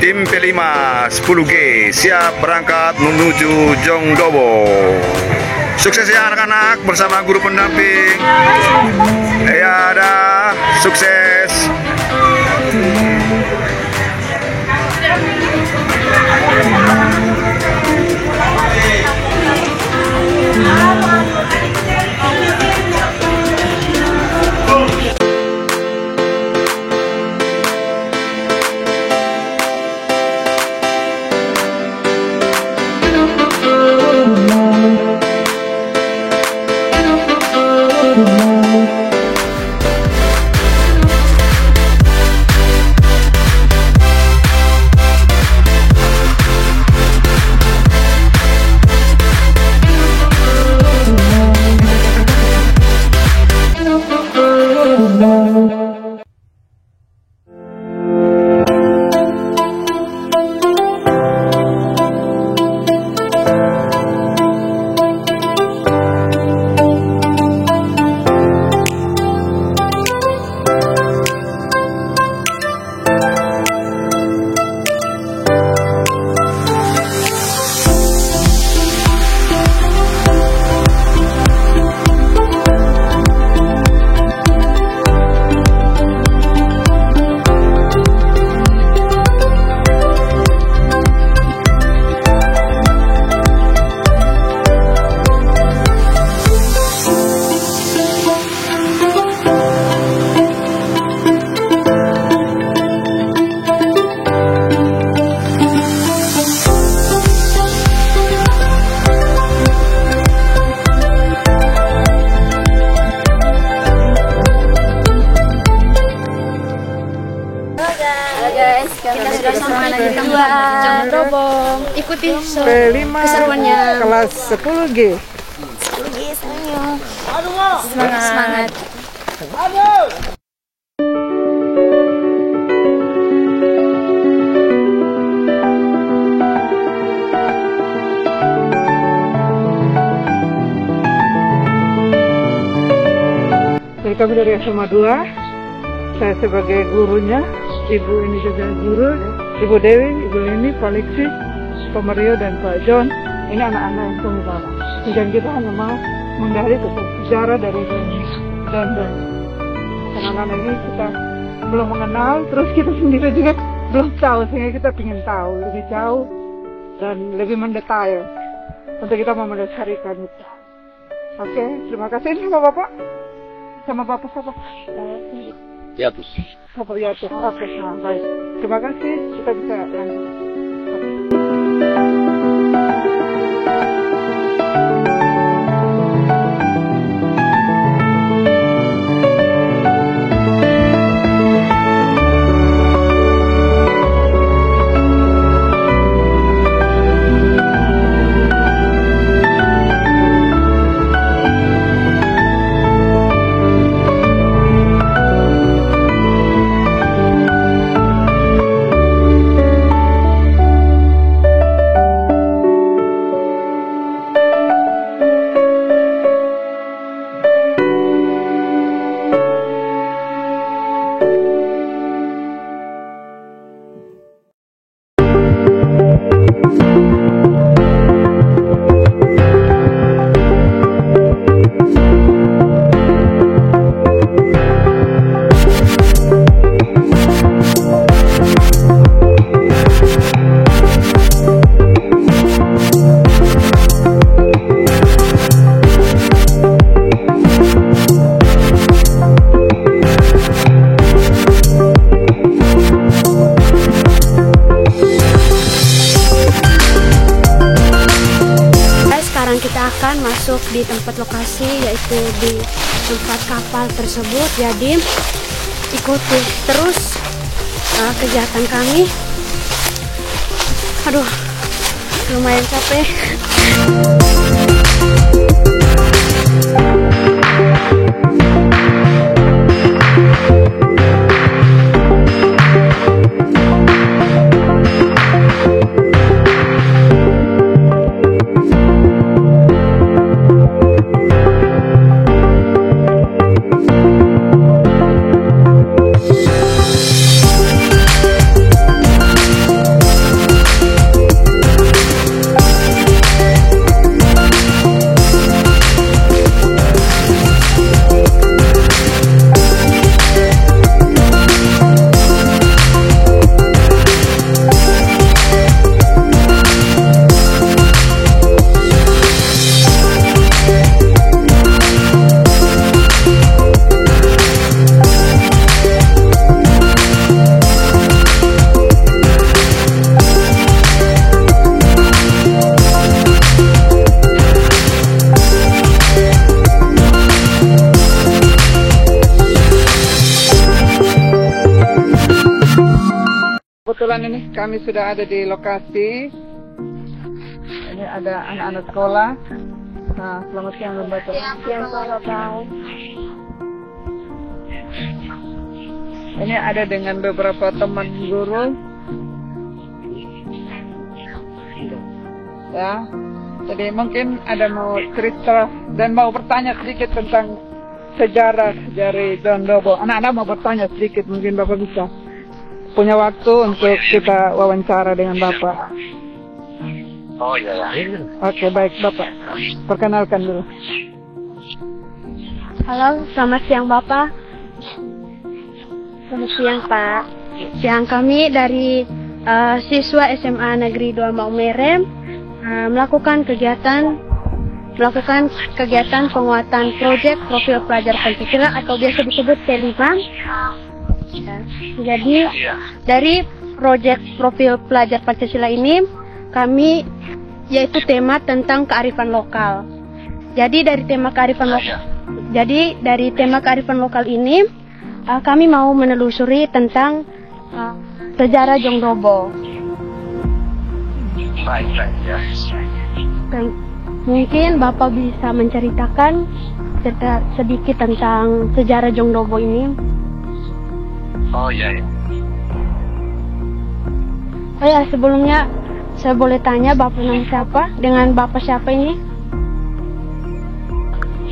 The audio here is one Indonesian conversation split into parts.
Tim P5 10G siap berangkat menuju Jongdowo. Sukses ya anak-anak bersama guru pendamping. Ya dah, sukses. Kita sudah sampai di tempat Jongdowo. Ikuti P5 keseruannya. Kelas 10G. 10G semuanya. Semangat. Jadi kami dari SMA 2, saya sebagai gurunya, Ibu ini juga guru, Ibu Dewi, Ibu Lini, Pak Liksi, Pak Mario, dan Pak John. Ini anak-anak yang kami bawa. Dan kita hanya mau menggali tentang sejarah dari Indonesia. Dan anak-anak ini kita belum mengenal, terus kita sendiri juga belum tahu, sehingga kita ingin tahu lebih jauh dan lebih mendetail untuk kita mau mendasarikan itu. Oke, terima kasih. Ini sama Bapak? Sama Bapak siapa? Yatus. Bapak Yatus. Oke, baik. Terima kasih. Kita bisa lanjut. Kita akan masuk di tempat lokasi, yaitu di tempat kapal tersebut. Jadi ikuti terus kegiatan kami. Aduh, lumayan capek. kebetulan ini kami sudah ada di lokasi. Ini ada anak-anak sekolah. Nah, selamat siang Bapak. Yang saya tahu. Ini ada dengan beberapa teman guru. Ya, jadi mungkin ada mau cerita dan mau bertanya sedikit tentang sejarah dari John Dobo. Anak-anak mau bertanya sedikit, mungkin Bapak bisa punya waktu untuk kita wawancara dengan Bapak. Oh iya ya. Oke, baik Bapak. Perkenalkan dulu. Halo, selamat siang Bapak. Selamat siang Pak. Siang kami dari siswa SMA Negeri 2 Maumere melakukan kegiatan penguatan proyek profil pelajar Pancasila atau biasa disebut P5. Jadi dari proyek profil pelajar Pancasila ini kami yaitu tema tentang kearifan lokal. Jadi dari tema kearifan lokal ini kami mau menelusuri tentang sejarah Jongdobo. Baik ya. Dan mungkin Bapak bisa menceritakan sedikit tentang sejarah Jongdobo ini. Oh iya ya. Oh ya, sebelumnya saya boleh tanya Bapak nama siapa? Dengan Bapak siapa ini?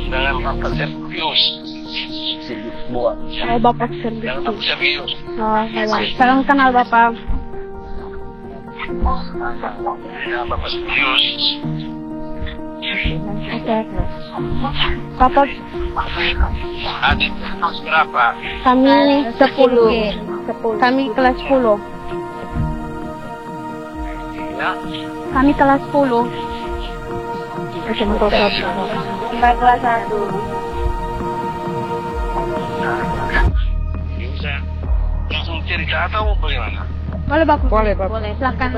Dengan Bapak Servius. Oh, Bapak Servius. Dengan Bapak Servius. Oh, ya. Salam kenal Bapak. Dengan Bapak Servius. Oke. Bapak, Adik kelas berapa? kami 10. Kami kelas 10. Ya. Kami kelas 10. Mbak kelas 1. Bisa langsung cerita atau bagaimana? Boleh Bapak? Boleh, Bapak. Boleh. Silakan.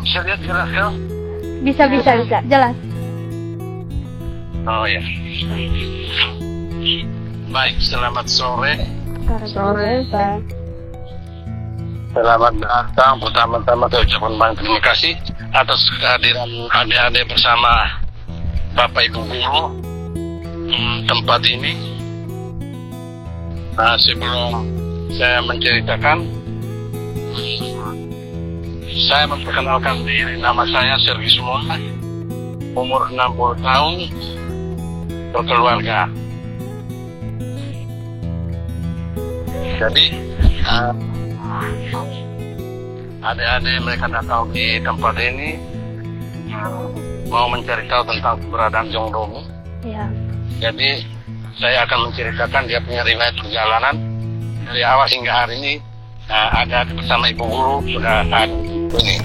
Bisa lihat jelas kan? Bisa. Jelas. Oh ya. Baik, selamat sore. Sore. Selamat datang. Pertama-tama saya ucapkan banyak terima kasih atas kehadiran adik-adik bersama Bapak Ibu Guru tempat ini. Nah, sebelum saya menceritakan, saya memperkenalkan diri. Nama saya Sergi Sumona, umur 60 tahun, berkeluarga. Jadi, adik-adik mereka datang di tempat ini mau mencari tahu tentang keberadaan Jongdobo. Ya. Jadi saya akan menceritakan dia punya riwayat perjalanan dari awal hingga hari ini. Ada bersama ibu guru sudah ada ini.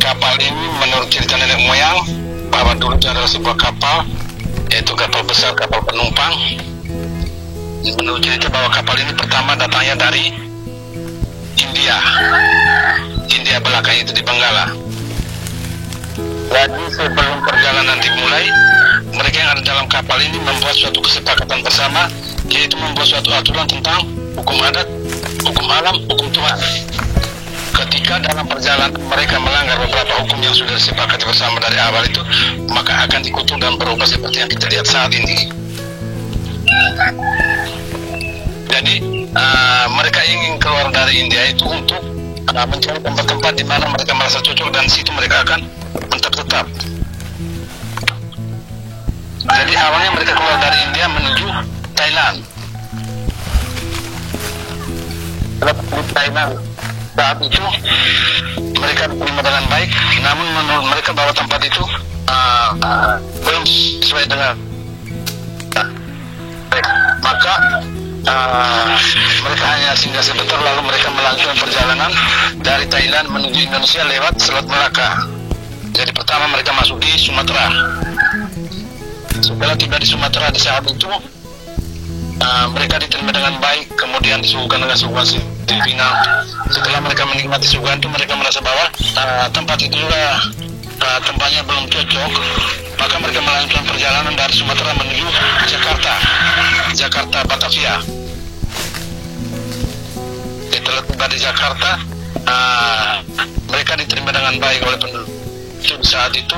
Kapal ini menurut cerita nenek moyang bahwa dulu itu adalah sebuah kapal, yaitu kapal besar, kapal penumpang. Menurut cerita bahwa kapal ini pertama datangnya dari India belakang itu di Benggala. Jadi sebelum perjalanan dimulai, mereka yang ada dalam kapal ini membuat suatu kesepakatan bersama, yaitu membuat suatu aturan tentang hukum adat, hukum alam, hukum Tuhan. Ketika dalam perjalanan mereka melanggar beberapa hukum yang sudah disepakati bersama dari awal itu, maka akan dikutuk dan berubah seperti yang kita lihat saat ini. Jadi mereka ingin keluar dari India itu untuk mencari tempat-tempat di mana mereka merasa cocok dan situ mereka akan tetap. Jadi awalnya mereka keluar dari India menuju Thailand. Di Thailand saat itu mereka diterima dengan baik, namun menurut mereka bahwa tempat itu belum sesuai dengan maka mereka hanya singgah sebentar lalu mereka melanjutkan perjalanan dari Thailand menuju Indonesia lewat Selat Melaka. Jadi pertama mereka masuk di Sumatera. Setelah tiba di Sumatera di saat itu mereka diterima dengan baik, kemudian disuguhkan dengan suguhan Filipina. Setelah mereka menikmati suguhan itu mereka merasa bahwa tempat itu juga tempatnya belum cocok, maka mereka melanjutkan perjalanan dari Sumatera menuju Jakarta Batavia. Setelah tiba di Jakarta, mereka diterima dengan baik oleh penduduk saat itu.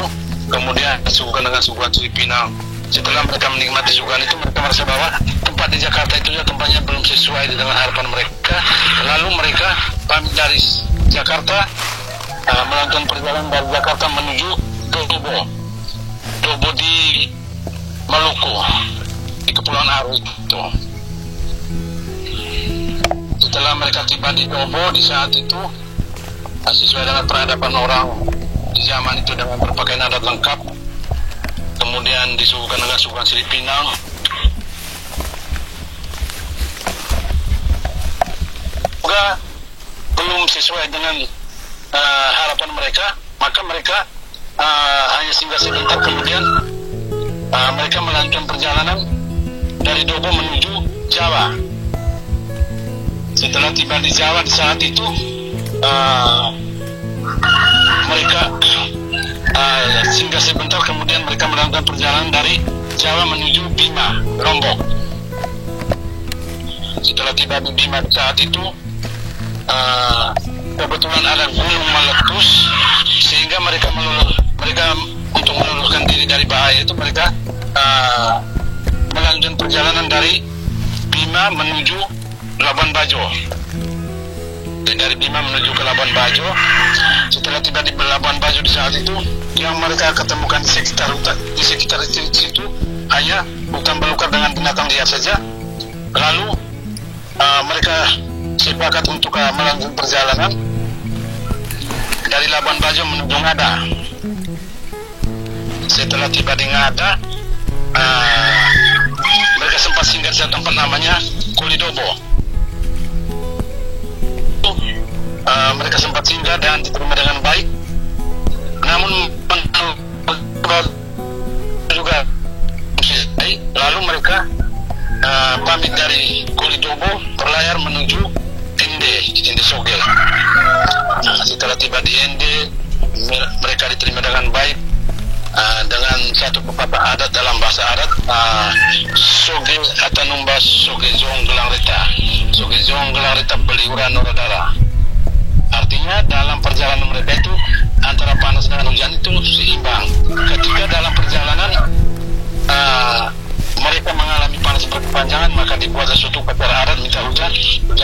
Kemudian disuguhkan dengan suguhan Filipina. Setelah mereka menikmati suguhan itu, mereka merasa bahwa tempat di Jakarta itu ya tempatnya belum sesuai dengan harapan mereka. Lalu mereka pamit dari Jakarta, melanjutkan perjalanan dari Jakarta menuju Dobo di Maluku, di Kepulauan Aru itu. Setelah mereka tiba di Dobo, di saat itu sesuai dengan peradaban orang di zaman itu dengan berpakaian adat lengkap, kemudian disuguhkan dengan suguhan sirip pinang. Juga belum sesuai dengan harapan mereka, maka mereka hanya singgah sebentar, kemudian mereka melanjutkan perjalanan dari Dobo menuju Jawa. Setelah tiba di Jawa di saat itu, mereka singgah sebentar, kemudian mereka melanjutkan perjalanan dari Jawa menuju Bima, Lombok. Setelah tiba di Bima di saat itu, kebetulan ada gunung meletus, sehingga mereka untuk meluluhkan diri dari bahaya itu, mereka melanjutkan perjalanan dari Bima menuju Labuan Bajo. Dari Bima menuju ke Labuan Bajo. Setelah tiba di Labuan Bajo di saat itu, yang mereka ketemukan di sekitar situ hanya hutan belukar dengan binatang liar saja. Lalu mereka sepakat untuk melanjutkan perjalanan dari Labuan Bajo menuju Ngada. Setelah tiba di Ngada, mereka sempat singgah di satu tempat namanya Kulidobo. Mereka sempat singgah dan diterima dengan baik. Namun juga lalu mereka pamit dari Kulidobo, berlayar menuju Ende Sogel. Setelah tiba di Ende, mereka diterima dengan baik dengan satu pepatah adat dalam bahasa adat, Soge atanumba Soge Zong Gelang Rita, Soge Zong Gelang Rita beliuran noradara. Artinya dalam perjalanan mereka itu antara panas dengan hujan itu seimbang. Ketika dalam perjalanan mereka mengalami panas berkepanjangan, maka dibuat suatu upacara adat minta hujan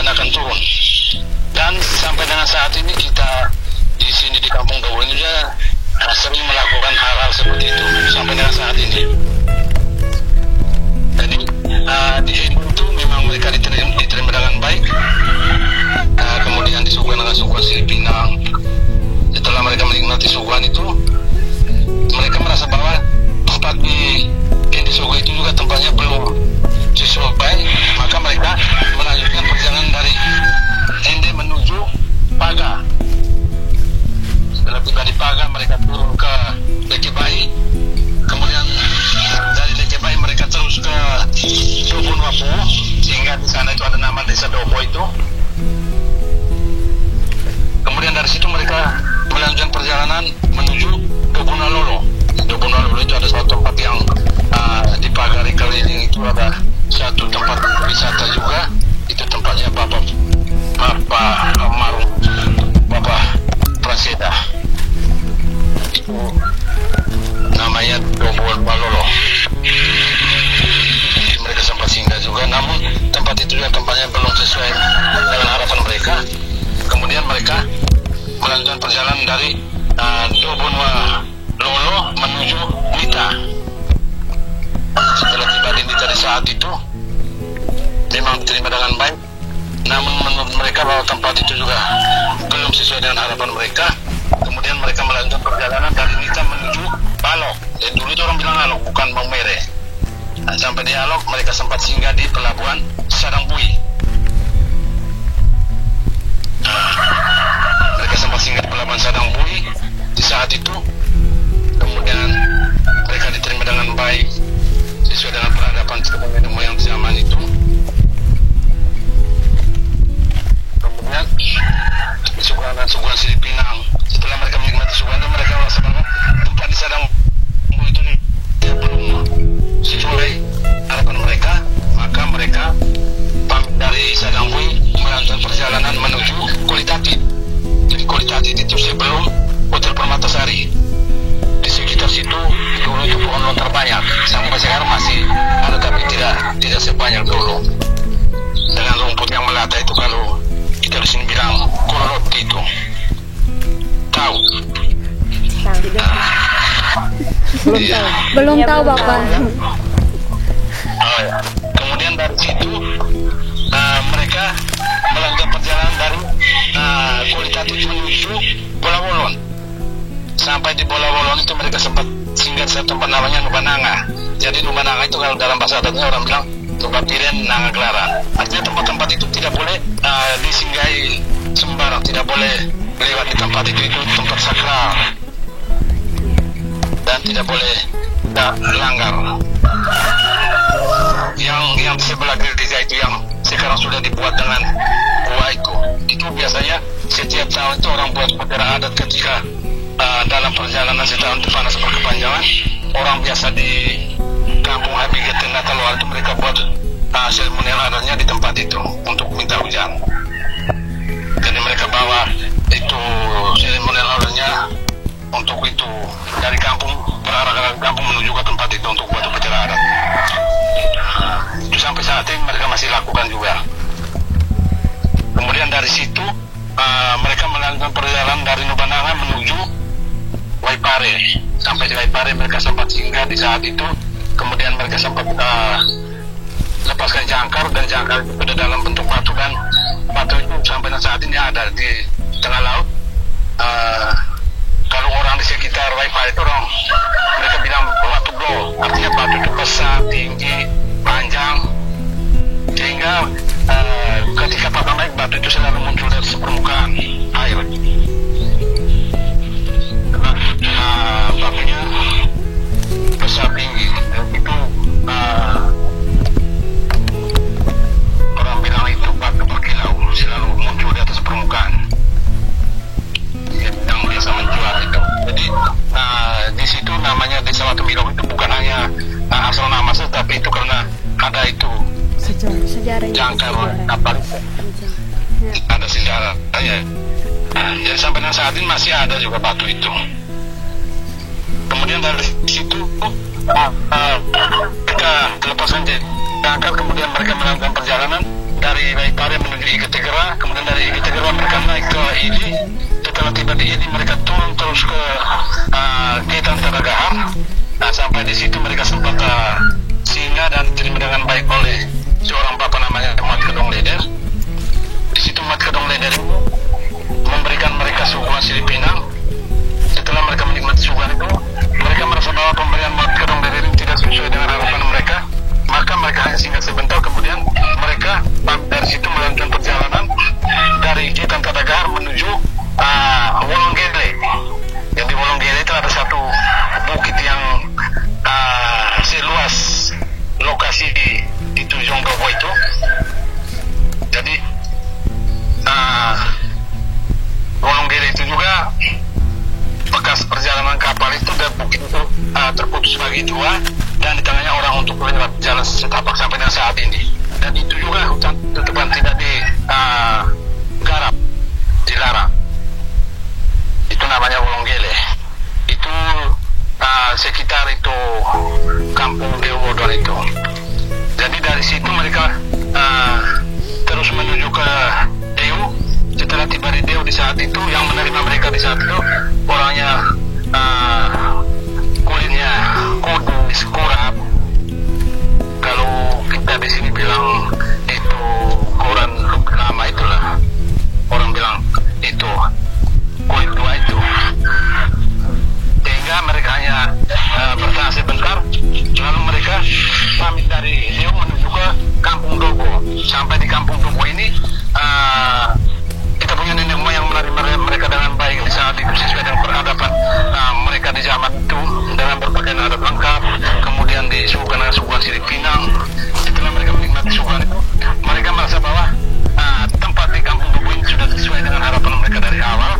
akan turun. Dan sampai dengan saat ini kita di sini di Kampung Dobo ini juga sering melakukan hal-hal seperti itu sampai dengan saat ini. Jadi di Hindu itu memang mereka diterima dengan baik. Kemudian disuguhkan dengan suguhan sirip pinang. Setelah mereka menikmati suguhan itu, mereka merasa bahwa tempat di Ende Sogel itu juga tempatnya belum sesuai, maka mereka melanjutkan perjalanan dari Ende menuju Paga. Setelah tiba di Paga, mereka turun ke Lekebai. Kemudian dari Lekebai mereka terus ke Dobo Nuapu, sehingga di sana itu ada nama desa Dobo itu. Kemudian dari situ mereka melanjutkan perjalanan menuju Dobonalolo. Dobonalolo itu ada satu tempat yang dipagari keliling, itu ada satu tempat wisata juga. Itu tempatnya Bapak Marung, Bapak Praseda. Itu namanya Dobonalolo. Mereka sempat singgah juga, namun tempat itu juga tempatnya belum sesuai dengan harapan mereka. Kemudian mereka melanjutkan perjalanan dari Dobonalolo menuju Nita. Setelah tiba di Nita di saat itu, memang diterima dengan baik. Namun menurut mereka bahwa tempat itu juga belum sesuai dengan harapan mereka. Kemudian mereka melanjutkan perjalanan dari Nita menuju Alok. Jadi dulu itu orang bilang Alok, bukan Bang Mere. Sampai di Alok, mereka sempat singgah di pelabuhan Sadangbui. Mereka sempat singgah di pelabuhan Sadangbui di saat itu. Kemudian mereka diterima dengan baik sesuai dengan peradaban nenek moyang di zaman itu. Kemudian suguhan sirip pinang. Setelah mereka menikmati suguhan itu, mereka merasa bahwa banyak dulu. Dengan rumput yang melata itu kalau kita di sini bilang koloroti itu. Tahu? Iya. Belum tahu Bapak. Oh, ya. Kemudian dari situ mereka melanjutkan perjalanan dari Kualitatif menuju Bola Wolon. Sampai di Bola Wolon itu mereka sempat singgah di satu tempat namanya Nubananga. Jadi Nubananga itu kalau dalam bahasa adatnya orang bilang tempat Piren Nanga Gelara. Artinya tempat-tempat itu tidak boleh disinggahi sembarang, tidak boleh lewat di tempat itu tempat sakral dan tidak boleh langgar. Yang di sebelah gereja itu yang sekarang sudah dibuat dengan gua itu biasanya setiap tahun itu orang buat upacara adat ketika dalam perjalanan setahun itu panas berkepanjangan, orang biasa di kampung Habigeten Nataloa itu mereka buat seremonial adatnya di tempat itu untuk minta hujan. Jadi mereka bawa itu seremonial adatnya untuk itu dari kampung berarah ke kampung menuju ke tempat itu untuk buat upacara adat. Itu sampai saat ini mereka masih lakukan juga. Kemudian dari situ mereka melanjutkan perjalanan dari Nubananga menuju Waipare. Sampai di Waipare mereka sempat singgah di saat itu. Kemudian mereka sempat lepaskan jangkar, dan jangkar itu ada dalam bentuk batu, dan batu itu sampai saat ini ada di tengah laut. Kalau orang di sekitar Waipare itu mereka bilang batu blow, artinya batu itu besar, tinggi, panjang, sehingga ketika patah naik batu itu selalu muncul dari permukaan air. Batunya besar, tinggi, dan itu orang bilang itu batu berkilau, selalu muncul di atas permukaan. Yang biasa menjual itu. Jadi di situ namanya Desa Watu Milong itu bukan hanya asal nama saja, tapi itu karena ada itu jangkar kapal, ada sejarahnya. Jadi sampai saat ini masih ada juga batu itu. Kemudian dari situ mereka lepaskan jangkar, kemudian mereka melakukan perjalanan dari Waipare menuju Igetegera. Kemudian dari Igetegera mereka naik ke Idi. Setelah tiba di Idi mereka turun terus ke Ketan Tadagahar. Nah, sampai di situ mereka sempat singgah dan diterima dengan baik oleh seorang bapak namanya Mat Kedong Leder. Di situ Mat Kedong Leder memberikan mereka suguhan sirih pinang. Setelah mereka menikmati suguhan itu, mereka merasa bahwa pemberian Mat Kedong Leder ini tidak sesuai dengan harapan mereka. Maka mereka hanya singgah sebentar, kemudian mereka dari situ melanjutkan perjalanan dari Ketan Tadagahar menuju Wolonggele. Yang di Wolonggele itu ada satu bukit yang seluas lokasi di Tujong Dobo itu. Jadi Wolonggele itu juga bekas perjalanan kapal itu, dan bukit itu terputus bagi dua, dan di tengahnya orang untuk lewat jalan setapak sampai dengan saat ini. Dan itu juga hutan tutupan tidak digarap, dilarang. Itu namanya Wolonggele. Itu sekitar itu kampung Deobodon itu. Jadi dari situ mereka terus menuju ke Deu. Setelah tiba di Deu di saat itu, yang menerima mereka di saat itu orangnya kulitnya kudus, kurap. Kalau kita di sini bilang itu koran lama itulah, orang bilang itu kulit dua itu. Sehingga mereka hanya bertahan sebentar, lalu mereka pamit dari Deu menuju ke Kampung Dobo. Sampai di Kampung Dobo ini kita punya nenek moyang menerima mereka dengan baik di saat itu sesuai dengan peradaban mereka di zaman itu, dengan berpakaian adat lengkap, kemudian disuguhkan dengan suguhan sirih pinang. Setelah mereka menikmati suguhan itu, mereka merasa bahwa tempat di Kampung Dobo ini sudah sesuai dengan harapan mereka dari awal.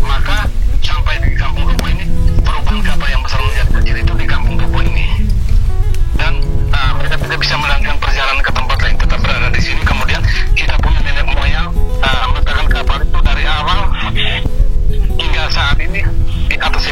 Maka sampai di Kampung Dobo ini, perubahan kapal yang besar menjadi kecil itu di Kampung Dobo ini, dan mereka tidak bisa melanjutkan perjalanan ke tempat lain, tetap berada di sini. Kemudian kita punya nenek moyang meletakkan kapal itu dari awal hingga saat ini di atas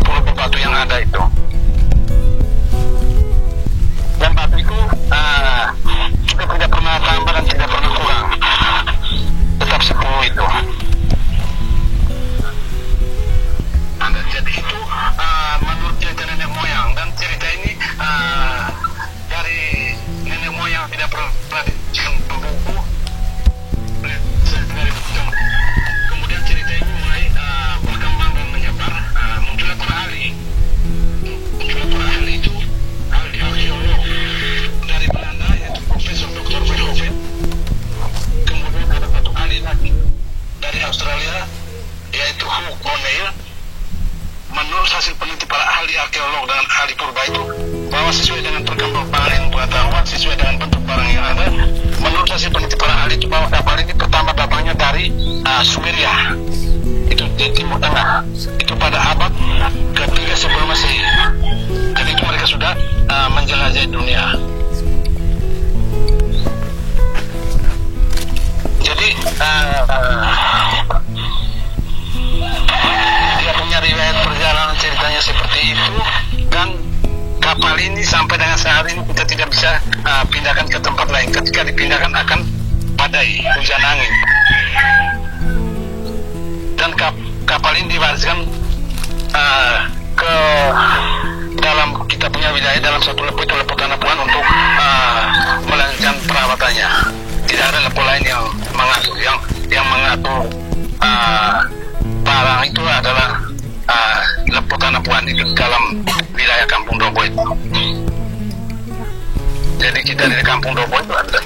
peneliti para ahli arkeolog dan ahli purba itu bahwa sesuai dengan perkembangan ilmu pengetahuan, sesuai dengan bentuk barang yang ada, menurut hasil peneliti para ahli itu bahwa kapal ini pertama datangnya dari Sumeria, itu di Timur Tengah, itu pada abad ke-3 sebelum Masehi. Jadi itu mereka sudah menjelajahi dunia. Jadi dia punya riwayat perjalanan ceritanya seperti itu, dan kapal ini sampai dengan saat ini kita tidak bisa pindahkan ke tempat lain. Ketika dipindahkan akan badai, hujan angin. Dan kapal ini diwariskan ke dalam kita punya wilayah, dalam satu lepo itu lepo Tanah Puan untuk melanjutkan perawatannya. Tidak ada lepo lain yang mengatur. Yang mengatur barang itu adalah lepo Tanah Puan itu dalam wilayah Kampung Dobo itu. Jadi kita di Kampung Dobo itu ada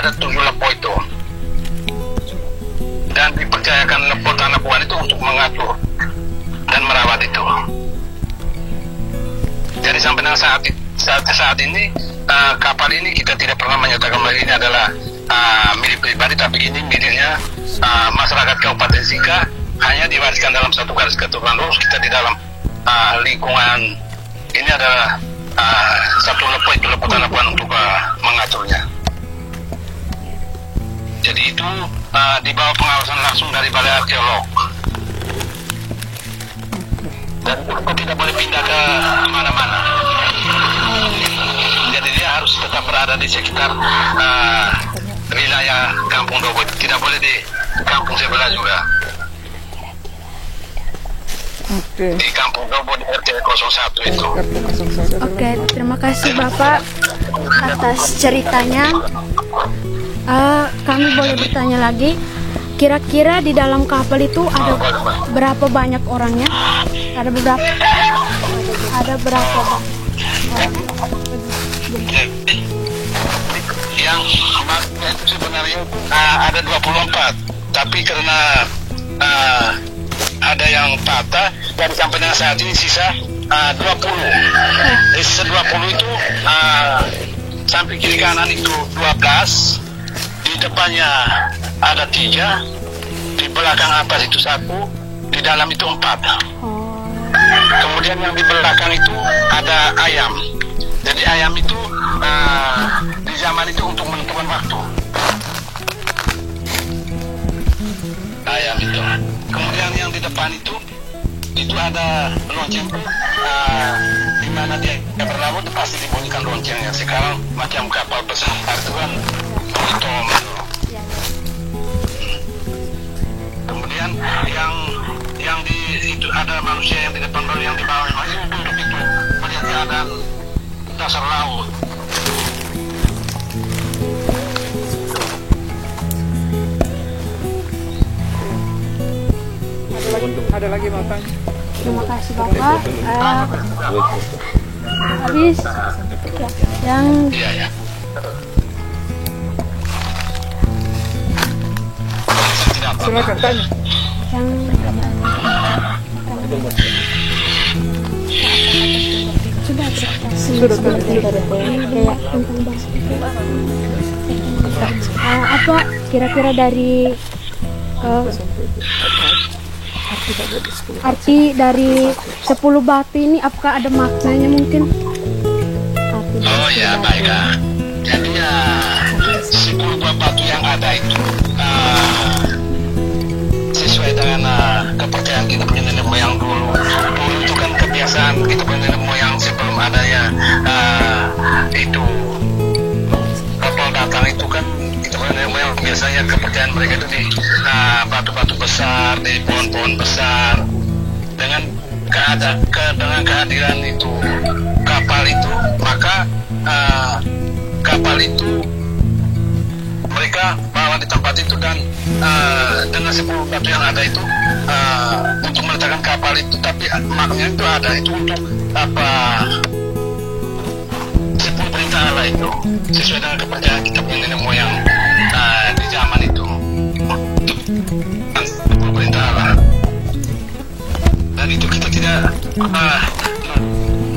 7 lepo itu, dan dipercayakan lepo Tanah Puan itu untuk mengatur dan merawat itu. Jadi sampai dengan saat ini kapal ini kita tidak pernah menyatakan bahwa ini adalah milik pribadi, tapi ini miliknya masyarakat Kabupaten Sika, hanya diwariskan dalam satu garis keturunan lurus. Kita di dalam lingkungan ini adalah satu lepo itu lepo Tanah Puan untuk mengaturnya. Jadi itu di bawah pengawasan langsung dari Balai Arkeolog. Dan itu tidak boleh pindah ke mana-mana. Jadi dia harus tetap berada di sekitar wilayah Kampung Dobo. Tidak boleh di kampung sebelah juga. Di Kampung Dobo di RT 01 itu. Oke, terima kasih Bapak atas ceritanya. Kami boleh bertanya lagi, kira-kira di dalam kapal itu ada berapa banyak orangnya? Ada berapa orang? Yang maksudnya itu sebenarnya ada 24, tapi karena ada yang patah, dan sampai dengan saat ini sisa 20. Sisa 20 itu samping kiri kanan itu 12, di depannya ada 3, di belakang atas itu 1, di dalam itu 4. Kemudian yang di belakang itu ada ayam. Jadi ayam itu di zaman itu untuk menentukan waktu. Ayam itu. Kemudian yang di depan itu ada lonceng itu, di mana dia berlabuh pasti dibunyikan loncengnya. Sekarang macam kapal besar itu kan tom. Kemudian yang di itu ada manusia yang di depan, baru yang di bawah masih duduk itu melihat keadaan dasar laut. Ada lagi makan. Terima kasih Bapak. Habis yang Iya. Silakan tanya. yang sudah kayak tentang apa kira-kira dari arti dari 10 batu ini, apakah ada maknanya mungkin? Oh ya, baiklah. Jadi 10 buah batu yang ada itu sesuai dengan kepercayaan kita punya nenek moyang dulu. Dulu itu kan kebiasaan kita punya nenek moyang sebelum adanya itu kapal datang itu kan kita punya nenek moyang, biasanya kepercayaan mereka itu di batu-batu besar, di pohon-pohon besar. Dengan kehadiran itu kapal itu, maka kapal itu mereka bawa di tempat itu, dan dengan 10 batu yang ada itu untuk meletakkan kapal itu, tapi maknanya itu ada itu untuk apa, 10 perintah Allah itu sesuai dengan kepercayaan kita punya nenek moyang di zaman itu, 10 perintah Allah. Dan itu kita tidak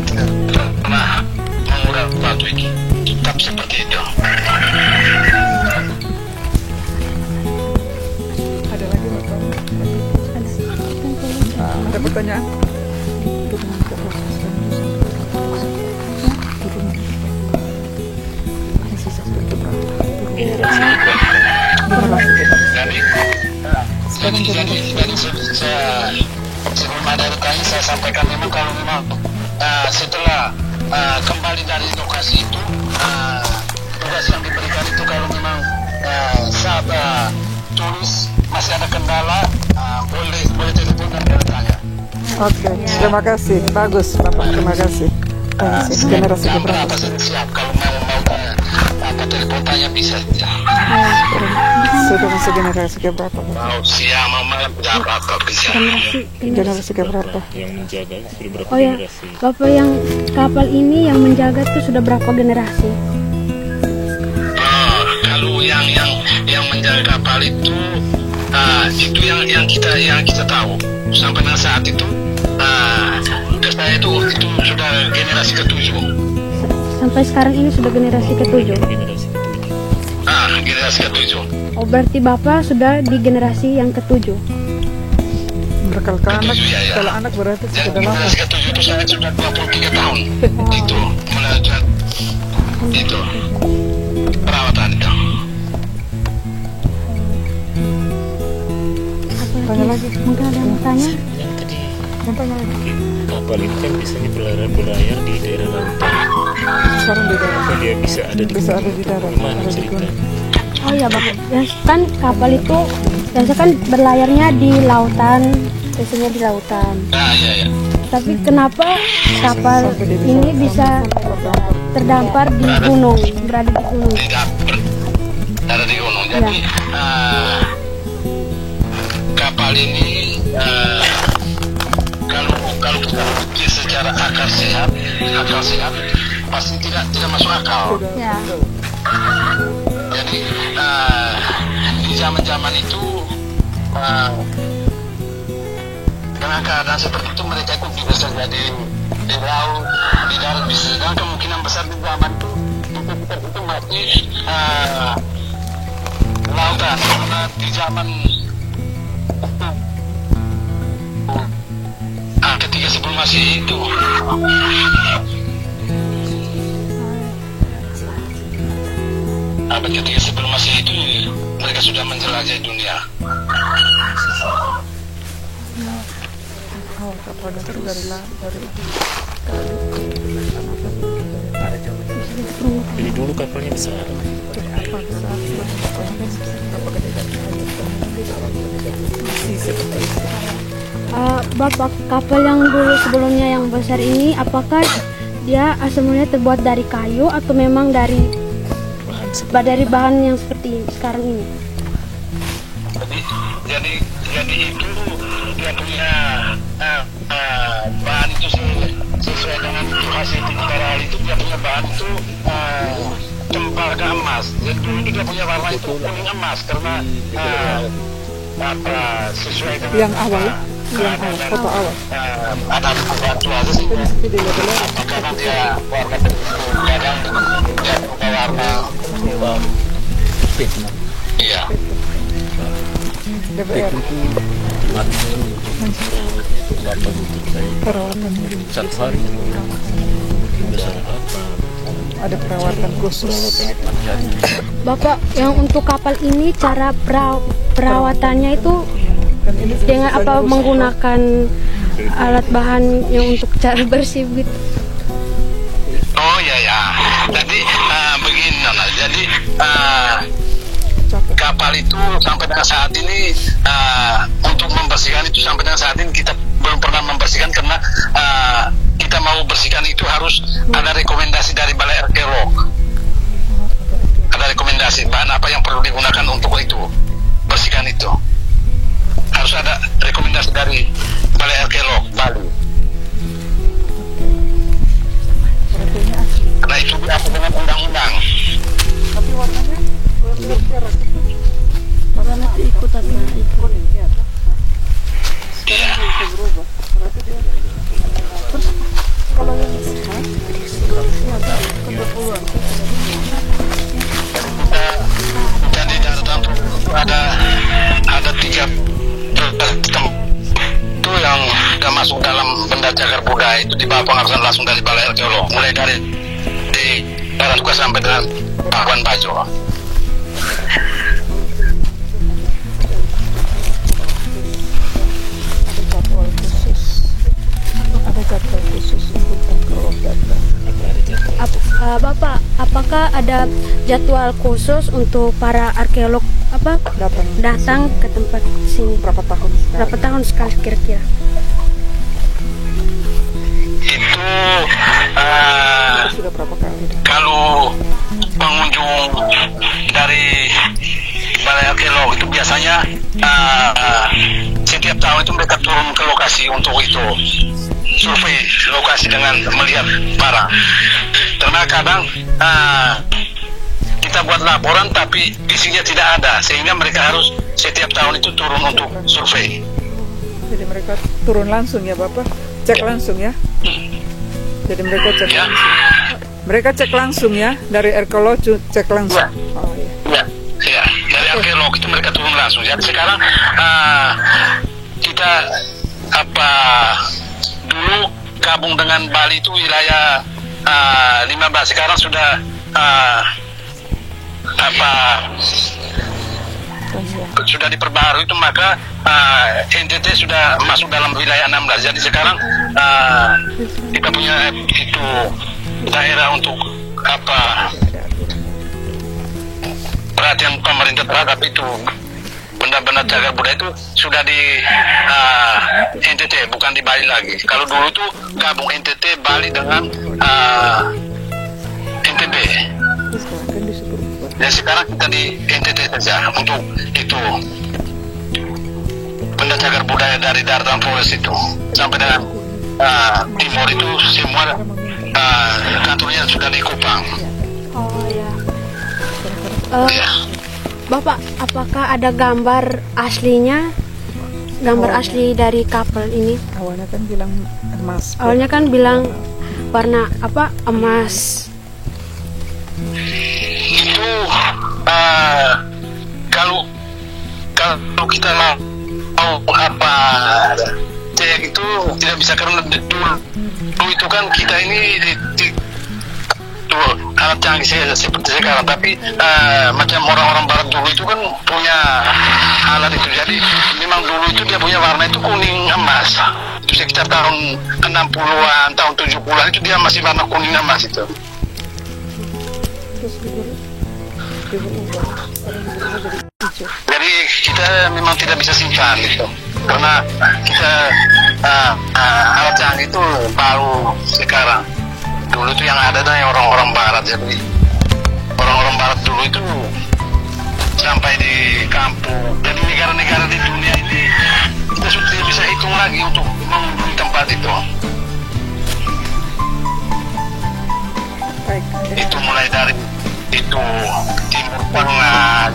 dia pernah menguras batu itu tetap seperti itu. Ada lagi Bapak? Ada pertanyaan? Jadi sebelum ada tanya saya sampaikan memang kalau memang setelah kembali dari lokasi itu tugas yang diberikan itu kalau memang saat tulis masih ada kendala boleh telepon dan bertanya. Oke, terima kasih. Bagus Bapak, terima kasih. Generasi Jam keberapa? berapa saya siap kalau mau telepon tanya bisa ya. Sudah masuk generasi keberapa? Mau siang mau malam jam berapa bisa. Generasi keberapa? Yang menjaga sudah berapa Oh ya, generasi? Bapak yang kapal ini yang menjaga tuh sudah berapa generasi? Kalau yang menjaga kapal itu yang kita tahu sampai dengan saat itu saya itu sudah generasi ke-7. Sampai sekarang ini sudah generasi ke-7. Generasi ketujuh. Generasi ke-7. Oh, berarti Bapak sudah di generasi yang ke-7. Kalau anak, Ketujuh, ya. kalau anak berarti Dan sudah lama. generasi ke-7 itu saya sudah 23 tahun itu belajar itu perawatan itu. Tanya lagi. Mungkin ada yang bertanya? Yang tadi Tanya lagi. kapal ini kan biasanya berlayar di daerah lautan. Sekarang di darat. Apa dia bisa ada di Bisa ada di darat. Gimana Ada di ceritanya? Oh ya Bapak, ya, kan kapal itu biasa kan berlayarnya di lautan, biasanya di lautan. Ya. Tapi kenapa kapal ini bisa terdampar di gunung, berada di gunung? Tidak ada di gunung. Jadi kapal ini kalau kita pikir secara akal sehat pasti tidak masuk akal. Ya. Jadi di zaman itu dengan keadaan seperti itu mereka itu bisa jadi di laut, di darat bisa. Dan kemungkinan besar di zaman itu masih lautan. Karena di zaman ketika sebelum masih itu ketika sebelum masih itu mereka sudah menjelajahi dunia. Oh, kapal dasar dari Jadi dulu kapalnya besar. Bapak, kapal yang dulu sebelumnya yang besar ini, apakah dia asalnya terbuat dari kayu atau memang dari bahan yang seperti sekarang ini? Jadi itu dia punya bahan itu sesuai dengan itu hasil mineral itu dia punya bahan itu tembaga emas. Jadi dulu dia punya warna itu kuning emas karena sesuai dengan yang awal, foto awal. ada pembantu aja sih. Karena dia warna kadang dia punya warna iya. DPR perawatan Satu hari besar apa? ada perawatan khusus. Bapak, yang untuk kapal ini cara perawatannya itu Dan ini dengan apa, menggunakan alat bahan yang untuk cara bersih gitu? Oh ya. Jadi begini Nona. Jadi kapal itu sampai dengan saat ini untuk membersihkan itu sampai dengan saat ini kita belum pernah membersihkan karena kita mau bersihkan itu harus ada rekomendasi dari Balai Arkeolog. Ada rekomendasi bahan apa yang perlu digunakan untuk itu bersihkan itu. Harus ada rekomendasi dari Balai Arkeolog Bali. Karena itu diatur dengan undang-undang. Tapi warnanya Nanti ikut apa? sekarang bisa berubah. Berarti dia cagar budaya itu di bawah pengawasan langsung dari Balai Arkeolog, mulai dari Badan Tugas sampai dengan Pakuan Bajo. Bapak, apakah ada jadwal khusus untuk para arkeolog datang ke tempat sini? Berapa tahun sekali kira-kira? Itu Sudah berapa kali? kalau pengunjung dari Balai Arkeolog itu biasanya setiap tahun itu mereka turun ke lokasi untuk itu survei lokasi dengan melihat barang. Karena kadang kita buat laporan tapi isinya tidak ada, sehingga mereka harus setiap tahun itu turun untuk survei. Jadi mereka turun langsung ya Bapak? Cek langsung ya? Jadi mereka cek Ya. langsung. Mereka cek langsung ya? Dari arkeolog cek langsung? Ya. Oh iya. Ya, dari arkeolog itu mereka turun langsung. Jadi sekarang kita dulu gabung dengan Bali itu wilayah 15, sekarang sudah sudah diperbarui itu, maka NTT sudah masuk dalam wilayah 16. Jadi sekarang kita punya itu daerah untuk perhatian pemerintah terhadap itu benda-benda cagar budaya itu sudah di NTT, bukan di Bali lagi. Kalau dulu itu gabung NTT Bali dengan NTB. Dan sekarang kita di NTT saja untuk itu benda cagar budaya dari Daratan Forest itu sampai dengan timur itu semua kantornya sudah di Kupang. Oh ya. Ya. Bapak, apakah ada gambar aslinya? Gambar asli dari kapal ini? Awalnya kan bilang emas. Awalnya kan bilang warna emas. Itu kalau kita mau cek itu tidak bisa, karena dulu itu kan kita ini alat canggih seperti sekarang, tapi macam orang-orang barat dulu itu kan punya alat itu. Jadi memang dulu itu dia punya warna itu kuning emas. Itu sekitar tahun 60-an, tahun 70-an itu dia masih warna kuning emas itu. Jadi kita memang tidak bisa simpan itu, karena kita alat canggih itu baru sekarang. Dulu itu yang ada adalah orang-orang barat. Jadi orang-orang barat dulu itu sampai di kampung. Jadi negara-negara di dunia ini kita sudah tidak bisa hitung lagi untuk mengunjungi tempat itu. Itu mulai dari itu Timur Tengah,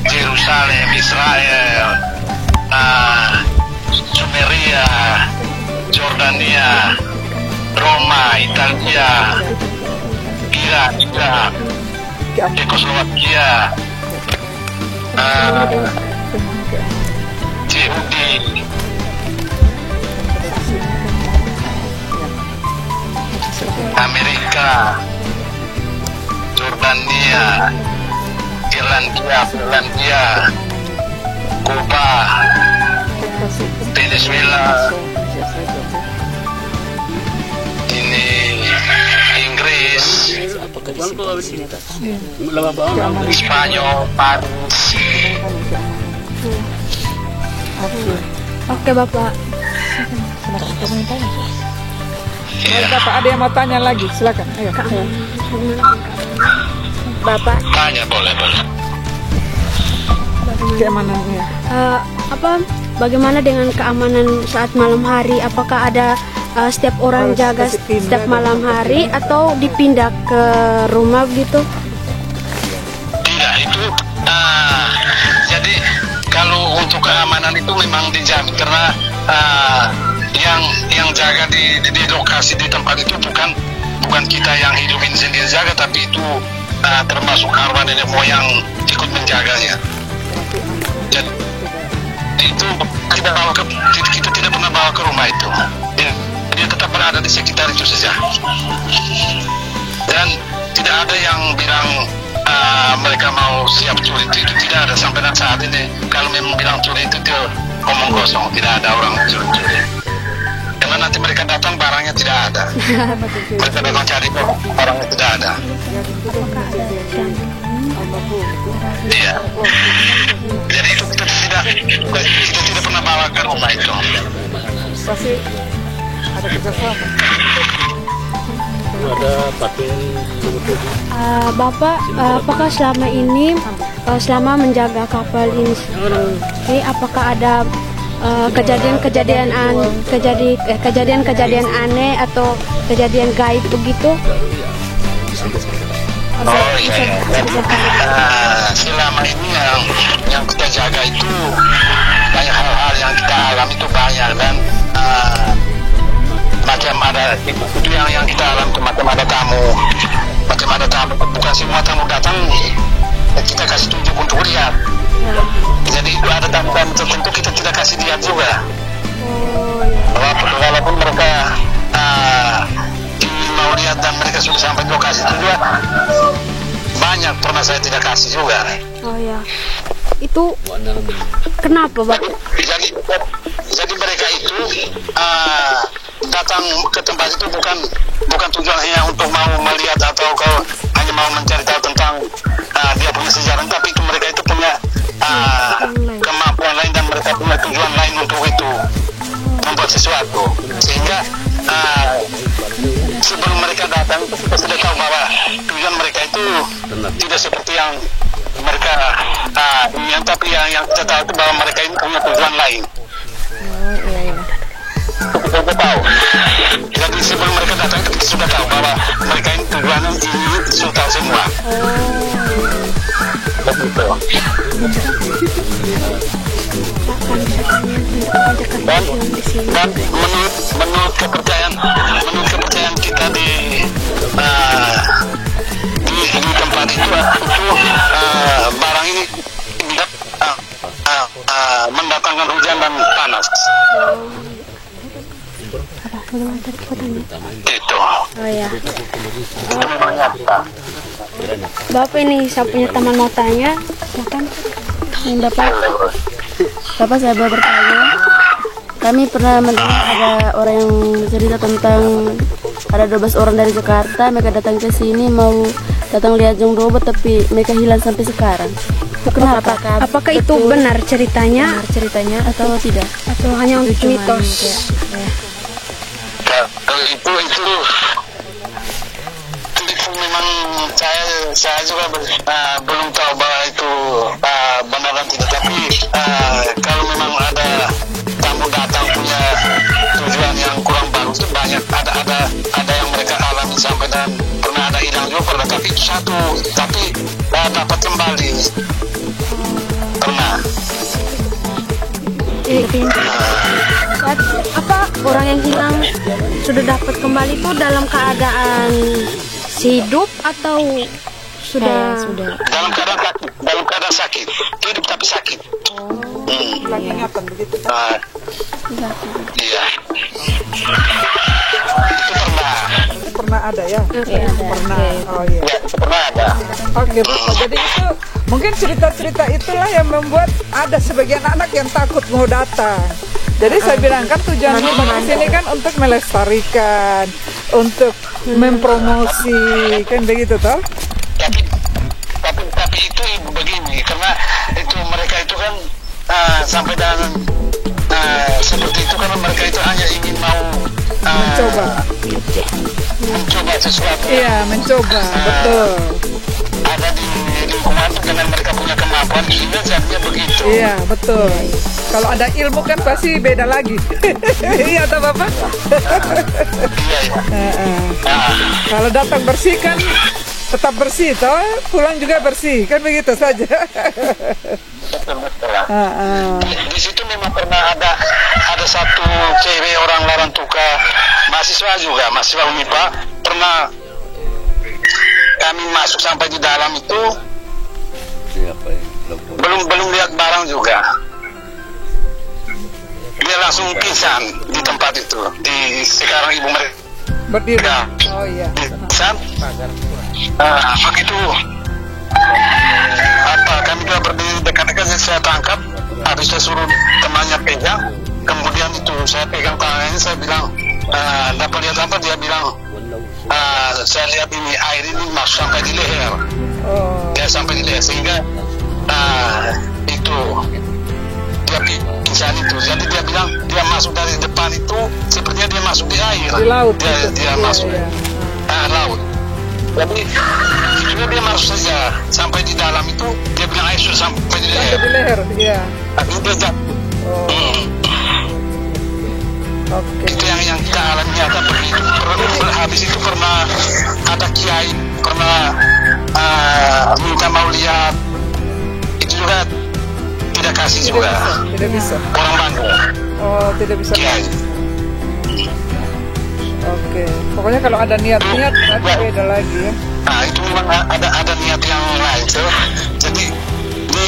Yerusalem, Israel, Sumeria, Jordania, Roma, Italia, Irak, Czechoslovakia, Yahudi, Amerika, Jordania, Irlandia, Kuba, Venezuela, ini Inggris, Spanyol, Paris. Oke Bapak. Ya, Bapak ada yang mau tanya lagi? Silakan. Ayo. Bapak, tanya boleh. Keamanannya. Bagaimana dengan keamanan saat malam hari? Apakah ada setiap orang Harus jaga kasih pindah setiap dan malam hari atau dipindah ke rumah begitu? Tidak, itu jadi kalau untuk keamanan itu memang dijamin, karena yang jaga di lokasi di tempat itu bukan kita yang hidupin sendiri jaga, tapi itu termasuk arwah nenek moyang ikut menjaganya. Jadi itu kita tidak pernah bawa ke rumah itu. dia tetap berada di sekitar itu saja. Dan tidak ada yang bilang mereka mau siap curi itu tidak ada sampai saat ini. Kalau memang bilang curi itu dia omong kosong, tidak ada orang curi. Karena nanti mereka datang barangnya tidak ada. Mereka datang cari barangnya tidak ada. Iya. Jadi itu kita tidak pernah bawa ke rumah itu. Pasti ada kerjasama. Ada patung Bapak, apakah selama ini selama menjaga kapal ini, apakah ada kejadian-kejadian aneh atau kejadian gaib begitu? Oh iya. Jadi selama ini yang kita jaga itu banyak hal-hal yang kita alami itu banyak, dan macam ada itu yang kita alami, macam ada tamu, bukan semua tamu datang kita kasih tunjuk untuk lihat. Jadi itu ada tamu-tamu tertentu kita tidak kasih lihat juga. Walaupun mereka ingin mau lihat dan mereka sudah sampai di lokasi juga, banyak pernah saya tidak kasih juga. Oh ya, itu kenapa Bapak? Jadi mereka itu datang ke tempat itu bukan tujuan hanya untuk mau melihat atau kalau hanya mau mencari tahu tentang dia punya sejarah, tapi itu mereka itu punya kemampuan lain dan mereka punya tujuan lain untuk itu membuat sesuatu, sehingga sebelum mereka datang kita sudah tahu bahwa tujuan mereka itu tidak seperti yang mereka inginkan, tapi yang kita tahu itu bahwa mereka ini punya tujuan lain. Kita tahu. Jadi sebelum mereka datang kita sudah tahu bahwa mereka ini tujuannya ini sudah semua. Begitu. Dan menurut kepercayaan kita di tempat itu barang ini mendatangkan hujan dan panas. Itu. Oh ya. Bapak ini saya punya teman mau tanya, silakan. Bapak saya mau bertanya. Kami pernah mendengar ada orang yang cerita tentang ada 12 orang dari Jakarta, mereka datang ke sini mau datang lihat Jong Dobo tapi mereka hilang sampai sekarang. Itu kenapa? Apakah itu benar ceritanya? Benar ceritanya atau tidak? Atau hanya untuk mitos? Itu memang saya juga belum tahu bahwa itu benar dan tidak, tapi kalau memang ada tamu datang punya tujuan yang kurang bagus itu banyak, ada yang mereka alami sampai dan pernah ada hilang juga pernah, tapi itu satu tapi dapat kembali pernah. Apa orang yang hilang sudah dapat kembali itu dalam keadaan hidup atau sudah dalam keadaan sakit, hidup tapi sakit. Lagi ingatan begitu. Iya. Itu Pernah ada ya? Pernah. Oh iya. Ya, itu pernah ada. Oke, Bapak. Jadi itu mungkin cerita-cerita itulah yang membuat ada sebagian anak yang takut mau datang. Jadi saya bilang kan tujuan Bapak di sini kan untuk melestarikan, untuk mempromosi, kan begitu toh? Tapi itu begini, karena itu mereka itu kan sampai dan seperti itu karena mereka itu hanya ingin mau mencoba sesuatu. Iya, mencoba, betul. Ada di lingkungan karena mereka punya kemampuan, sehingga jadinya begitu. Iya, betul. Kalau ada ilmu kan pasti beda lagi. Iya, toh Bapak? Iya. Kalau datang bersih kan tetap bersih, toh pulang juga bersih, kan begitu saja. Betul. Di situ memang pernah ada satu cewek orang Larantuka, mahasiswa UNIPA, pernah kami masuk sampai di dalam itu belum lihat barang juga. dia langsung pingsan di tempat itu. Sekarang ibu mereka Berdiri. Oh iya. pingsan. Begitu kami juga berdiri dekat-dekat, saya tangkap, habis saya suruh temannya pegang, kemudian itu saya pegang tangannya, saya bilang dapat lihat apa, dia bilang saya lihat ini air ini masuk sampai di leher. Dia sampai di leher, sehingga itu dia pingsan itu. Jadi dia bilang dia masuk dari depan itu sepertinya dia masuk di air, Di laut. dia masuk laut. Jadi juga dia masuk saja sampai di dalam itu, dia bilang air sudah sampai di leher. Sampai di leher, iya. Akhirnya dia jatuh. Oke. Itu yang kita alami nyata begitu. Habis itu pernah ada kiai pernah minta mau lihat, itu juga tidak kasih juga. Tidak bisa. Orang Bandung. Oh, tidak bisa. Kiai. Oke. Pokoknya kalau ada niat-niat nanti beda lagi ya. Nah itu memang ada niat yang lain tuh. Jadi di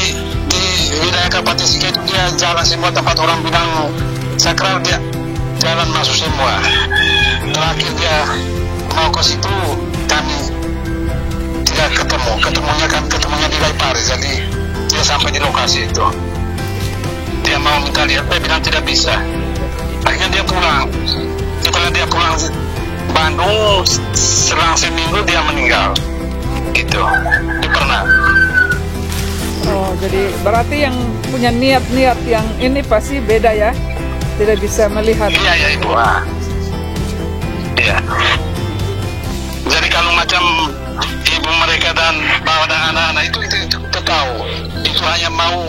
wilayah Kabupaten Sika itu dia jalan semua tempat orang bilang sakral, dia jalan masuk semua. Terakhir dia mau ke situ, kami tidak ketemunya di Laipari. Jadi dia sampai di lokasi itu, dia mau minta lihat, dia bilang tidak bisa. Akhirnya dia pulang. Setelah dia pulang Bandung, selang seminggu dia meninggal. Itu pernah. Oh, jadi berarti yang punya niat-niat yang ini pasti beda ya, tidak bisa melihat. Iya ibu. Iya. Jadi kalau macam ibu mereka dan bawa dan anak-anak itu tahu. Itu hanya mau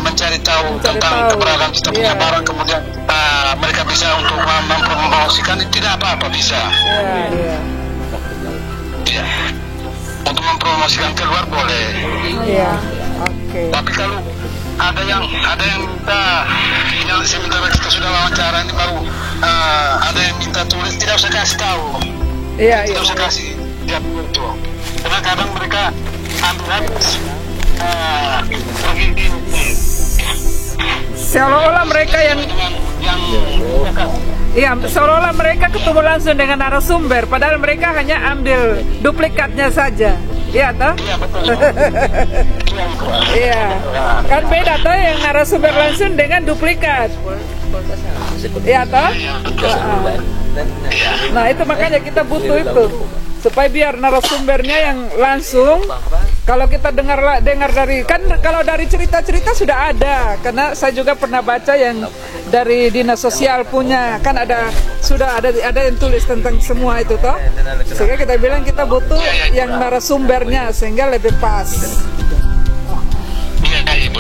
mencari tahu tentang keberadaan kita punya barang, kemudian mereka bisa untuk mempromosikan, tidak apa-apa bisa. Iya. Untuk mempromosikan keluar boleh. Iya. Oke. Tapi kalau ada yang minta, yang sementara kita sudah wawancara ini baru ada yang minta tulis, tidak usah kasih tahu. Iya. Tidak usah kasih dia itu. Karena kadang mereka ambil habis. Begini. Seolah-olah mereka yang iya, seolah-olah mereka ketemu langsung dengan narasumber, padahal mereka hanya ambil duplikatnya saja. Iya toh? Iya betul. Iya. Kan beda toh yang narasumber langsung dengan duplikat. Iya toh? Nah, itu makanya kita butuh itu. Supaya biar narasumbernya yang langsung, kalau kita dengar dari, kan kalau dari cerita-cerita sudah ada, karena saya juga pernah baca yang dari dinas sosial punya, kan sudah ada yang tulis tentang semua itu toh, sehingga kita bilang kita butuh yang narasumbernya sehingga lebih pas. Iya ibu.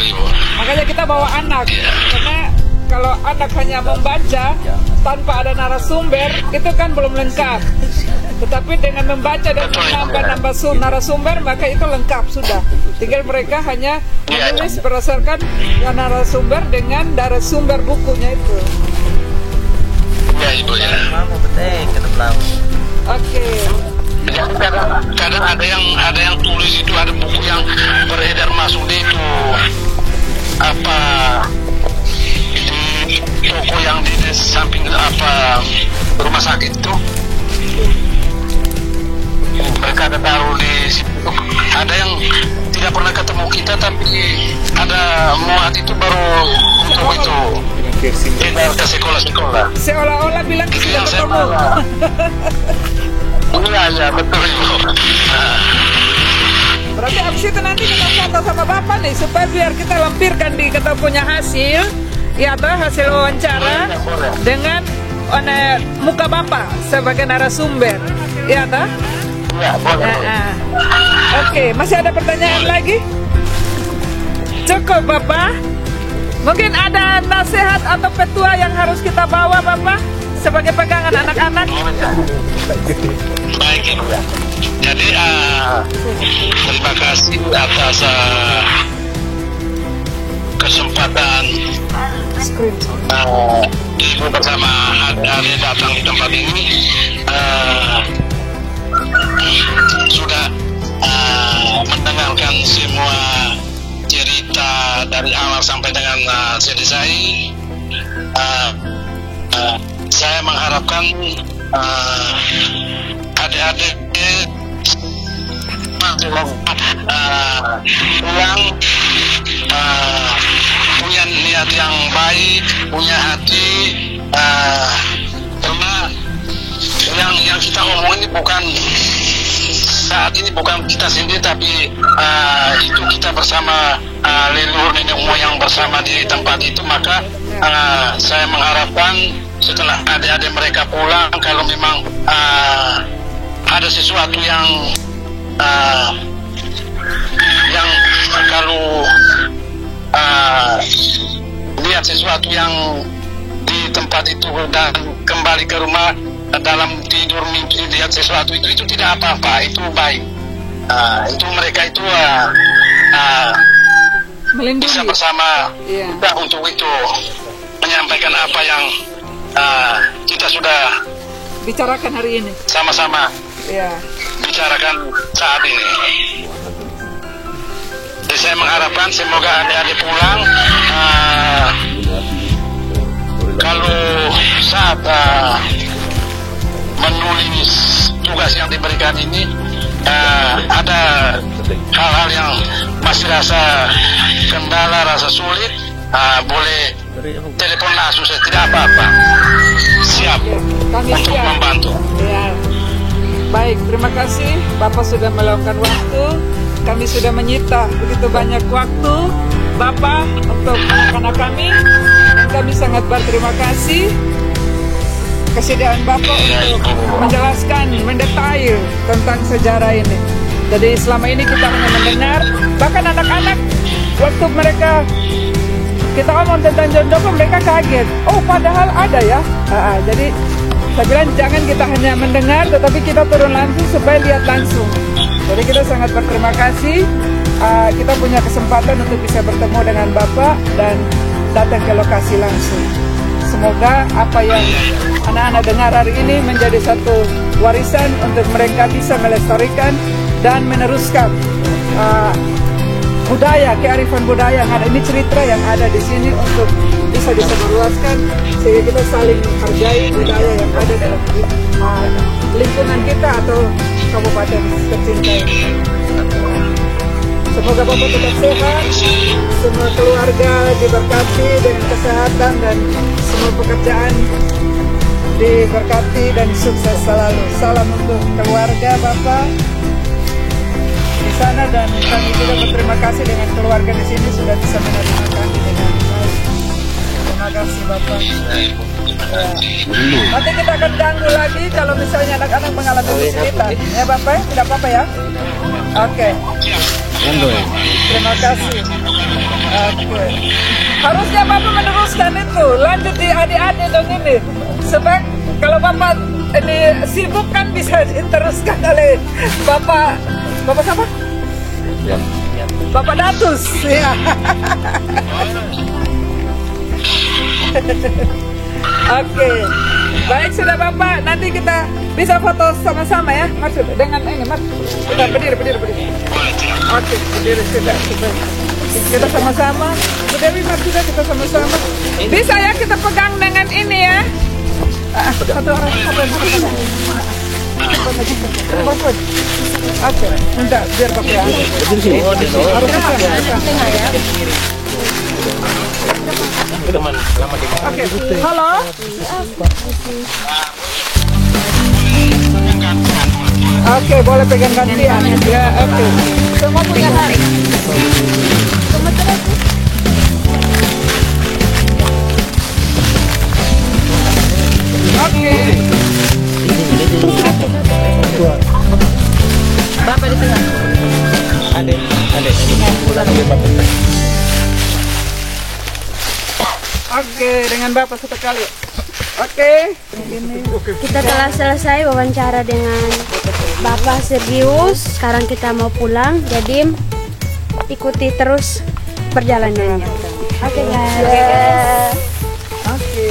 Makanya kita bawa anak, karena kalau anak hanya membaca tanpa ada narasumber itu kan belum lengkap. Tetapi dengan membaca dan menambah narasumber, maka itu lengkap sudah. Tinggal mereka hanya menulis berdasarkan narasumber dengan narasumber bukunya itu. Iya ibu ya. Oke. Kadang ada yang tulis itu, ada buku yang beredar masuk di itu apa di toko yang di samping rumah sakit itu. Mereka ada taruh di situ. Ada yang tidak pernah ketemu kita, tapi ada muat itu baru untuk itu edar ke sekolah-sekolah. Seolah-olah bilang sudah ketemu. Iya betul ibu. Berarti abis itu nanti kita foto sama Bapak nih, supaya biar kita lampirkan di kita punya hasil, ya toh, hasil wawancara dengan muka Bapak sebagai narasumber, ya toh? Ya, boleh. Oke, masih ada pertanyaan lagi? Cukup Bapak? Mungkin ada nasihat atau petua yang harus kita bawa Bapak sebagai pegangan anak-anak? Baik ibu. Jadi terima kasih atas kesempatan ibu bersama hari datang di tempat ini. Sudah mendengarkan semua cerita dari awal sampai dengan selesai. uh, saya mengharapkan adik-adik pulang punya niat yang baik, punya hati, karena yang kita ngomong ini bukan saat ini, bukan kita sendiri, tapi itu kita bersama leluhur nenek moyang bersama di tempat itu. Maka saya mengharapkan setelah adik-adik mereka pulang, kalau memang ada sesuatu yang kalau lihat sesuatu yang di tempat itu dan kembali ke rumah dalam tidur mimpi lihat sesuatu itu tidak apa-apa, itu baik. Itu mereka itu bisa bersama kita untuk itu menyampaikan apa yang kita sudah bicarakan hari ini. Sama-sama bicarakan saat ini. Jadi saya mengharapkan semoga adik-adik pulang kalau saat menulis tugas yang diberikan ini ada hal-hal yang masih rasa kendala, rasa sulit, boleh telepon langsung, saya tidak apa-apa, siap untuk membantu. Ya. Baik, terima kasih Bapak sudah meluangkan waktu. Kami sudah menyita begitu banyak waktu Bapak untuk anak-anak kami, dan kami sangat berterima kasih kesediaan Bapak untuk menjelaskan mendetail tentang sejarah ini. Jadi selama ini kita hanya mendengar, bahkan anak-anak waktu mereka kita ngomong tentang John Dovo, mereka kaget. Oh, padahal ada ya. Jadi saya bilang jangan kita hanya mendengar, tetapi kita turun langsung supaya lihat langsung. Jadi kita sangat berterima kasih. Kita punya kesempatan untuk bisa bertemu dengan Bapak dan datang ke lokasi langsung. Semoga apa yang anak-anak dengar hari ini menjadi satu warisan untuk mereka bisa melestarikan dan meneruskan budaya, kearifan budaya yang ada. Ini cerita yang ada di sini untuk bisa disebarluaskan sehingga kita saling menghargai budaya yang ada dalam lingkungan kita atau kabupaten tercinta ini. Semoga Bapak tetap sehat, semua keluarga diberkati dengan kesehatan, dan semua pekerjaan diberkati dan sukses selalu. Salam untuk keluarga Bapak di sana, dan kami juga berterima kasih dengan keluarga di sini sudah bisa menerima kami dengan baik. Terima kasih Bapak. Nanti kita akan ganggu lagi kalau misalnya anak-anak mengalami kesulitan. Ya Bapak, tidak apa-apa ya? Oke. Terima kasih. Oke. Harusnya Bapak meneruskan itu, lanjut di adik-adik dong ini. Sebab kalau Bapak ini sibuk kan bisa diteruskan oleh Bapak siapa? Bapak Datus. Ya. Oke, baik sudah Bapak, nanti kita bisa foto sama-sama ya, Mas, dengan ini Mas. Kita berdiri. Oke, berdiri sudah. Kita sama-sama. Bu Dewi, Mas juga kita sama-sama. Bisa ya kita pegang dengan ini ya. Satu orang. Oke, minta biar Bapak ya. Oke, halo. Oke, boleh pegang gantian. Ya, oke. Semua punya hari. Oke. Bapak di tengah. Ada. Oke, dengan Bapak satu kali. Oke. Kita telah selesai wawancara dengan Bapak Sergius. Sekarang kita mau pulang, jadi ikuti terus perjalanannya. Oke guys. Oke.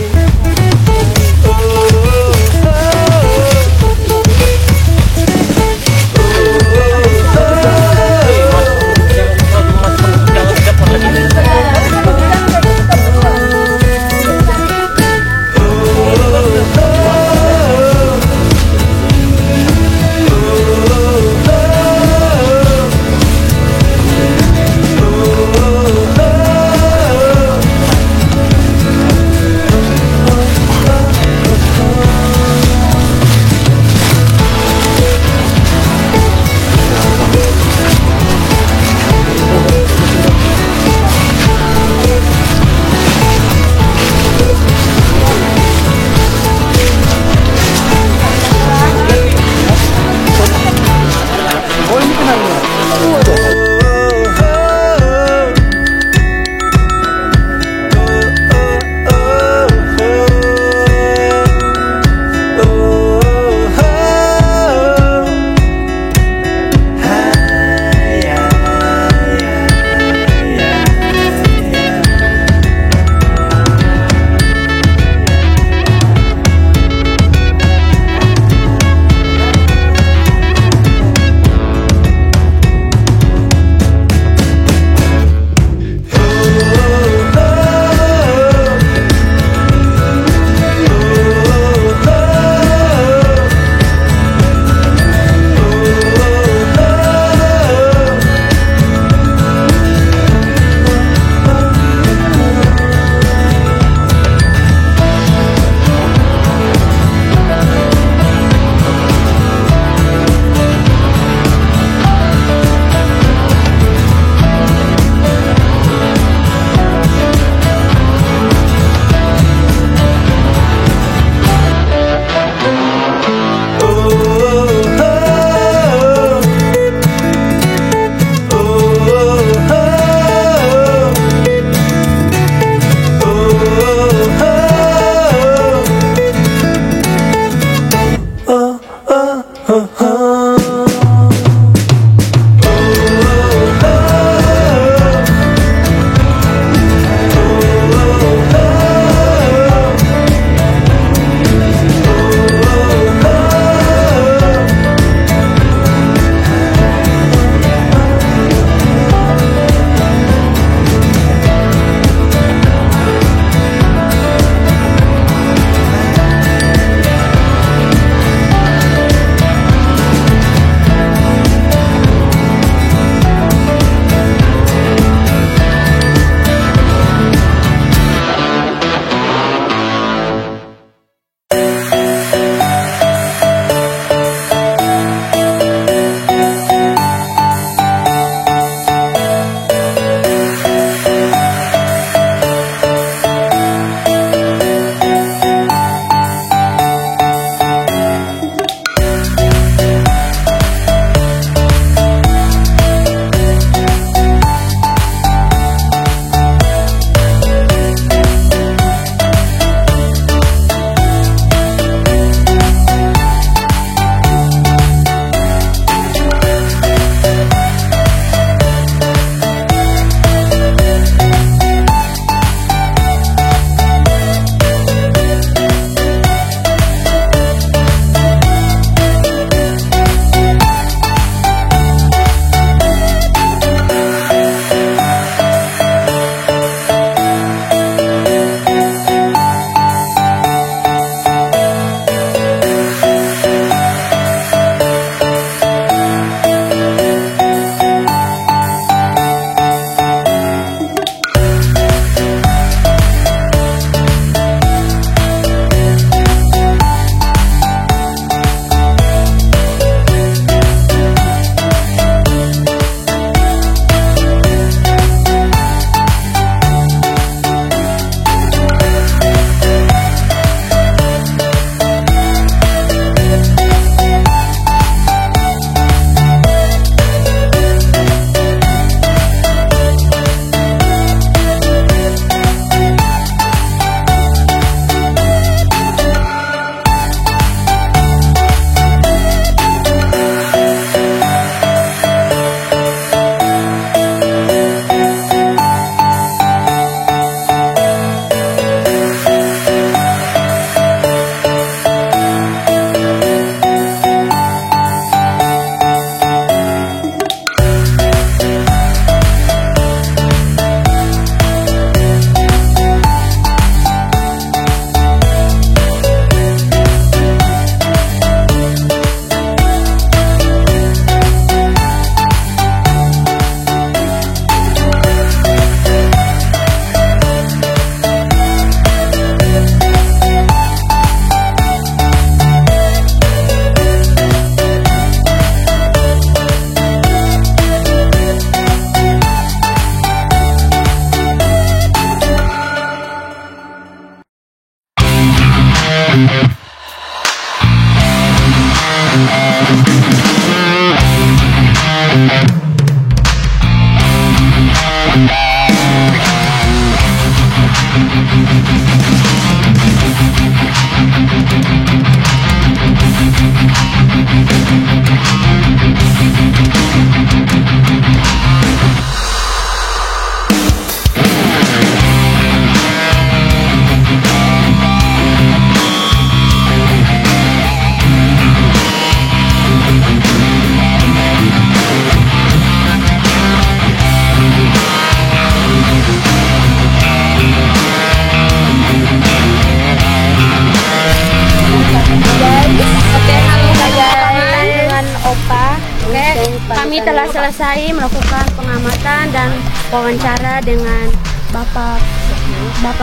Kami telah selesai melakukan pengamatan dan wawancara dengan Bapak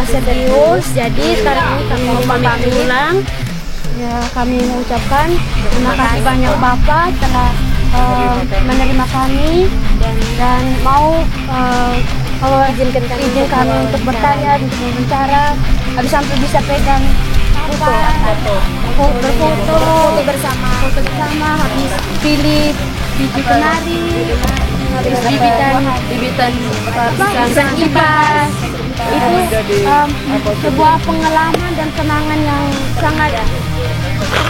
Sergius. Jadi sekarang ini kami mau pamit ulang. Ya, kami mengucapkan terima kasih banyak Bapak telah menerima kami dan mau kalau izin kami untuk bertanya, untuk berbicara, habis sampai bisa pegang foto bersama, habis pilih biji kenari, habis bibitan pisang ibas. Itu sebuah pengalaman dan kenangan yang sangat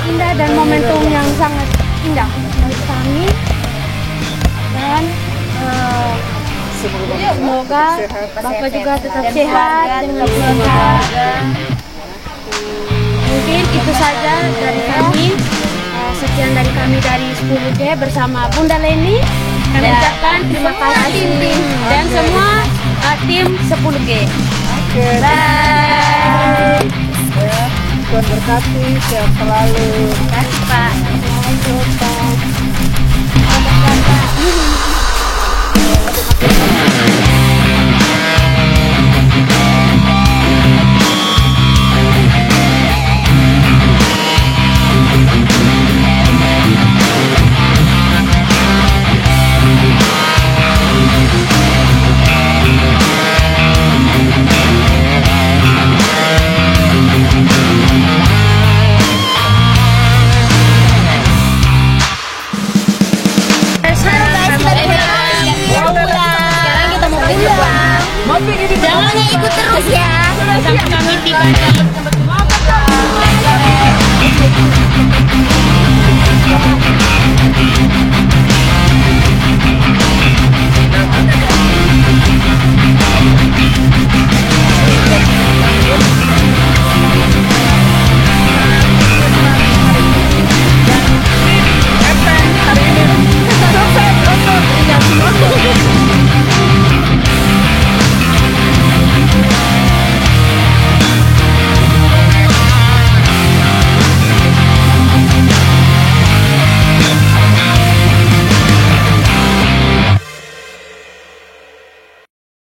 indah dan momentum yang sangat indah bagi kami. Dan semoga Bapak juga tetap sehat dengan keluarga. Mungkin itu saja dari kami. Sekian dari kami dari 10G bersama Bunda Leni. Kami ucapkan terima kasih dan semua tim 10G. Oke. Bye. Tuhan berkati, sehat selalu. Terima kasih Pak. Jangan ikut terus ya sampai kami tiba.